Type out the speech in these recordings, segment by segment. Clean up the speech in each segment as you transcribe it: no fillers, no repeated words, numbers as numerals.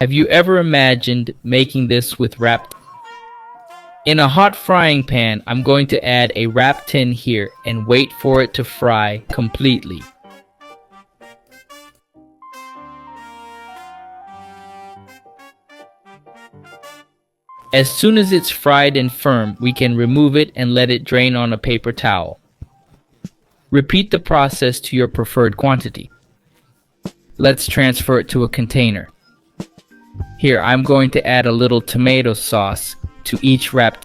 Have you ever imagined making this with wrapped? In a hot frying pan, I'm going to add a wrap tin here and wait for it to fry completely. As soon as it's fried and firm, we can remove it and let it drain on a paper towel. Repeat the process to your preferred quantity. Let's transfer it to a container. Here, I'm going to add a little tomato sauce to each wrap.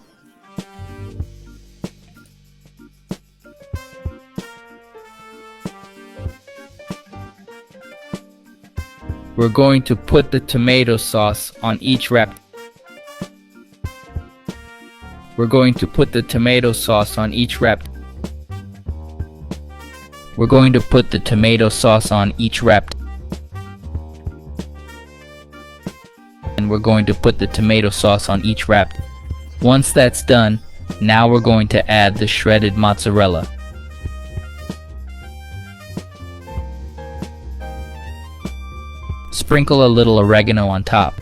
We're going to put the tomato sauce on each wrap. We're going to put the tomato sauce on each wrap. We're going to put the tomato sauce on each wrap. And we're going to put the tomato sauce on each wrap. Once that's done, now we're going to add the shredded mozzarella. Sprinkle a little oregano on top.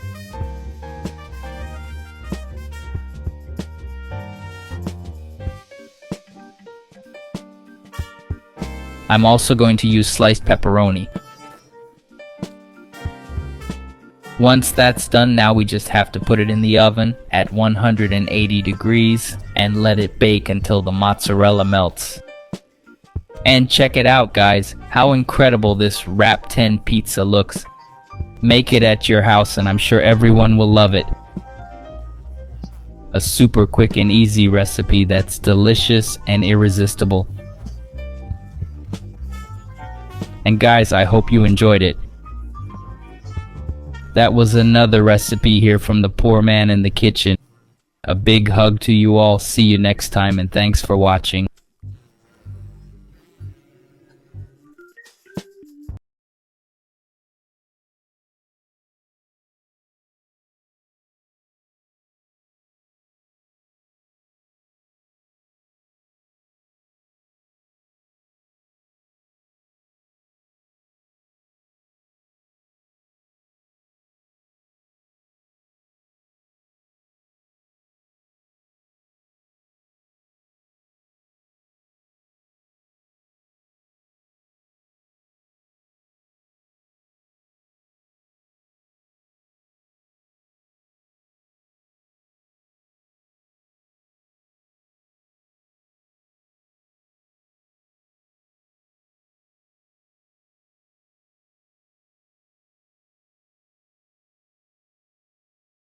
I'm also going to use sliced pepperoni. Once that's done, now we just have to put it in the oven at 180 degrees and let it bake until the mozzarella melts. And check it out, guys, how incredible this wrap tin pizza looks. Make it at your house and I'm sure everyone will love it. A super quick and easy recipe that's delicious and irresistible. And guys, I hope you enjoyed it. That was another recipe here from the poor man in the kitchen. A big hug to you all. See you next time and thanks for watching.